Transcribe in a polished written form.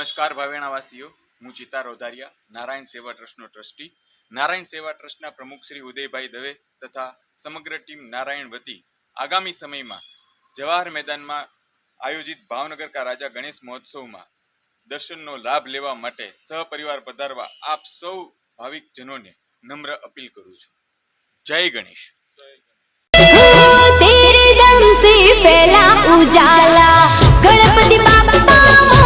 નમસ્કાર ભાવેણાવાસીઓ, હું ચિતા રોધારિયા, નારાયણ સેવા ટ્રસ્ટનો ટ્રસ્ટી. નારાયણ સેવા ટ્રસ્ટના પ્રમુખ શ્રી ઉદયભાઈ દવે તથા સમગ્ર ટીમ નારાયણ વતી આગામી સમયમાં જવાહર મેદાનમાં આયોજિત ભાવનગર કા રાજા ગણેશ મહોત્સવમાં દર્શનનો લાભ લેવા માટે સહપરિવાર પધારવા આપ સૌ ભાવિક જનોને નમ્ર અપીલ કરું છું. જય ગણેશ. तेरे दम से फैला उजाला, गणपति बाप्पा